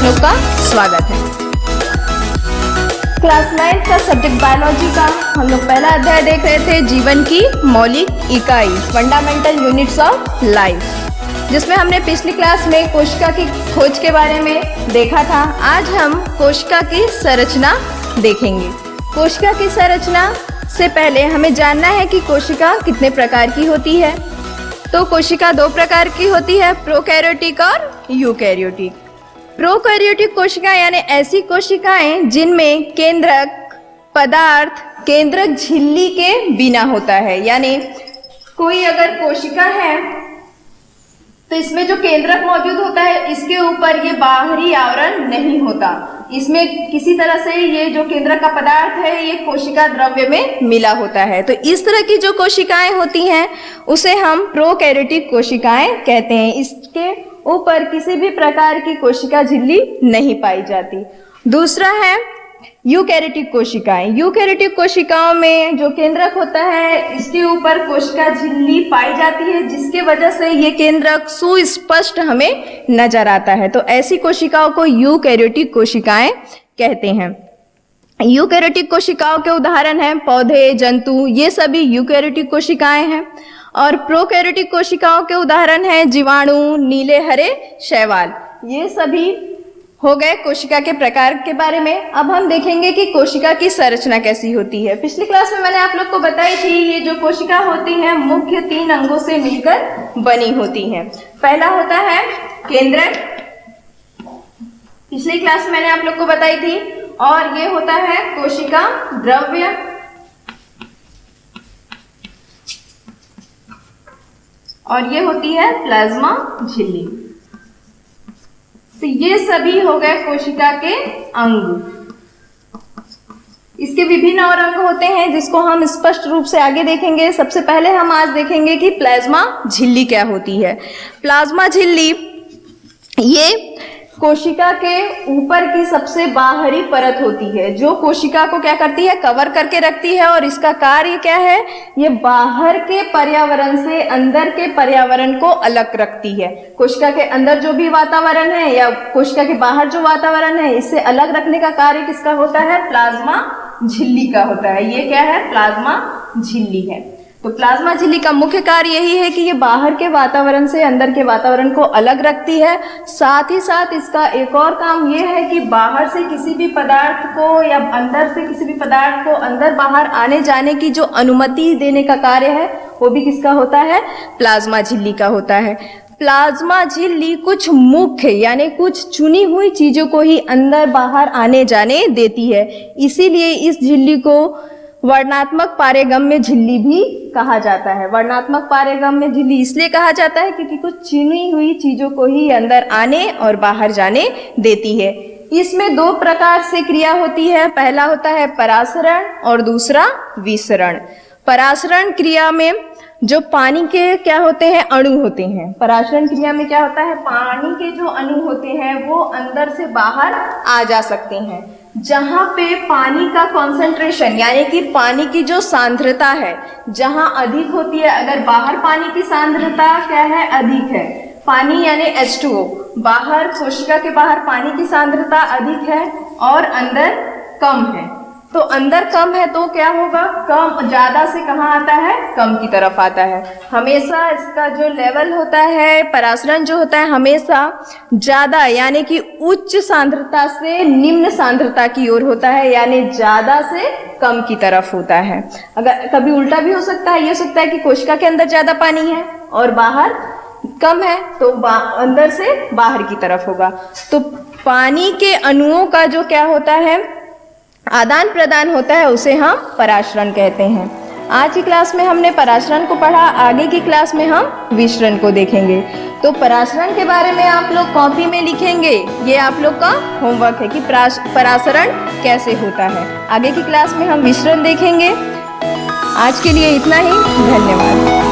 आप लोग का स्वागत है। क्लास 9 का सब्जेक्ट बायोलॉजी का हम लोग पहला अध्याय देख रहे थे, जीवन की मौलिक इकाई, फंडामेंटल यूनिट्स ऑफ लाइफ, जिसमें हमने पिछली क्लास में कोशिका की खोज के बारे में देखा था। आज हम कोशिका की संरचना देखेंगे। कोशिका की संरचना से पहले हमें जानना है कि कोशिका कितने प्रकार की होती है। तो कोशिका दो प्रकार की होती है, प्रोकैरियोटिक और यूकैरियोटिक। प्रोकैरियोटिक कोशिका यानी ऐसी कोशिकाएं जिनमें केंद्रक पदार्थ केंद्रक झिल्ली के बिना होता है। यानी कोई अगर कोशिका है तो इसमें जो केंद्रक मौजूद होता है, इसके ऊपर ये बाहरी आवरण नहीं होता। इसमें किसी तरह से ये जो केंद्रक का पदार्थ है ये कोशिका द्रव्य में मिला होता है। तो इस तरह की जो कोशिकाएं होती हैं उसे हम प्रोकैरियोटिक कोशिकाएं कहते हैं। इसके ऊपर किसी भी प्रकार की कोशिका झिल्ली नहीं पाई जाती। दूसरा है यूकैरियोटिक कोशिकाएं। यूकैरियोटिक कोशिकाओं में जो केंद्रक होता है इसके ऊपर कोशिका झिल्ली पाई जाती है, जिसके वजह से ये केंद्रक सुस्पष्ट हमें नजर आता है। तो ऐसी कोशिकाओं को यूकैरियोटिक कोशिकाएं कहते हैं। यूकैरियोटिक कोशिकाओं के उदाहरण हैं पौधे, जंतु, ये सभी यूकैरियोटिक कोशिकाएं हैं। और प्रोकैरियोटिक कोशिकाओं के उदाहरण हैं जीवाणु, नीले हरे शैवाल। ये सभी हो गए कोशिका के प्रकार के बारे में। अब हम देखेंगे कि कोशिका की संरचना कैसी होती है। पिछली क्लास में मैंने आप लोग को बताई थी, ये जो कोशिका होती है मुख्य 3 अंगों से मिलकर बनी होती हैं। पहला होता है केंद्रक, पिछली क्लास में मैंने आप लोग को बताई थी। और ये होता है कोशिका द्रव्य, और ये होती है प्लाज्मा झिल्ली। तो ये सभी हो गए कोशिका के अंग। इसके विभिन्न और अंग होते हैं जिसको हम स्पष्ट रूप से आगे देखेंगे। सबसे पहले हम आज देखेंगे कि प्लाज्मा झिल्ली क्या होती है। प्लाज्मा झिल्ली ये कोशिका के ऊपर की सबसे बाहरी परत होती है, जो कोशिका को क्या करती है, कवर करके रखती है। और इसका कार्य क्या है, ये बाहर के पर्यावरण से अंदर के पर्यावरण को अलग रखती है। कोशिका के अंदर जो भी वातावरण है या कोशिका के बाहर जो वातावरण है, इससे अलग रखने का कार्य किसका होता है, प्लाज्मा झिल्ली का होता है। ये क्या है, प्लाज्मा झिल्ली है। तो प्लाज्मा झिल्ली का मुख्य कार्य यही है कि ये बाहर के वातावरण से अंदर के वातावरण को अलग रखती है। साथ ही साथ इसका एक और काम ये है कि बाहर से किसी भी पदार्थ को या अंदर से किसी भी पदार्थ को अंदर बाहर आने जाने की जो अनुमति देने का कार्य है वो भी किसका होता है, प्लाज्मा झिल्ली का होता है। प्लाज्मा झिल्ली कुछ मुख्य यानी कुछ चुनी हुई चीजों को ही अंदर बाहर आने जाने देती है। इसीलिए इस झिल्ली को वर्णात्मक पारेगम्य झिल्ली भी कहा जाता है। वर्णात्मक पारेगम्य झिल्ली इसलिए कहा जाता है क्योंकि कुछ चुनी हुई चीजों को ही अंदर आने और बाहर जाने देती है। इसमें 2 प्रकार से क्रिया होती है। पहला होता है परासरण और दूसरा विसरण। परासरण क्रिया में जो पानी के क्या होते हैं, अणु होते हैं। परासरण क्रिया में क्या होता है, पानी के जो अणु होते हैं वो अंदर से बाहर आ जा सकते हैं। जहाँ पे पानी का कॉन्सेंट्रेशन यानी कि पानी की जो सांद्रता है जहाँ अधिक होती है, अगर बाहर पानी की सांद्रता क्या है, अधिक है, पानी यानी H2O, बाहर कोशिका के बाहर पानी की सांद्रता अधिक है और अंदर कम है। तो अंदर कम है तो क्या होगा, कम ज्यादा से कहाँ आता है, कम की तरफ आता है। हमेशा इसका जो लेवल होता है, परासरण जो होता है, हमेशा ज्यादा यानी कि उच्च सांद्रता से निम्न सांद्रता की ओर होता है, यानी ज्यादा से कम की तरफ होता है। अगर कभी उल्टा भी हो सकता है, ये हो सकता है कि कोशिका के अंदर ज्यादा पानी है और बाहर कम है तो अंदर से बाहर की तरफ होगा। तो पानी के अणुओं का जो क्या होता है, आदान प्रदान होता है, उसे हम परासरण कहते हैं। आज की क्लास में हमने परासरण को पढ़ा, आगे की क्लास में हम विसरण को देखेंगे। तो परासरण के बारे में आप लोग कॉपी में लिखेंगे, ये आप लोग का होमवर्क है कि परासरण कैसे होता है। आगे की क्लास में हम विसरण देखेंगे। आज के लिए इतना ही, धन्यवाद।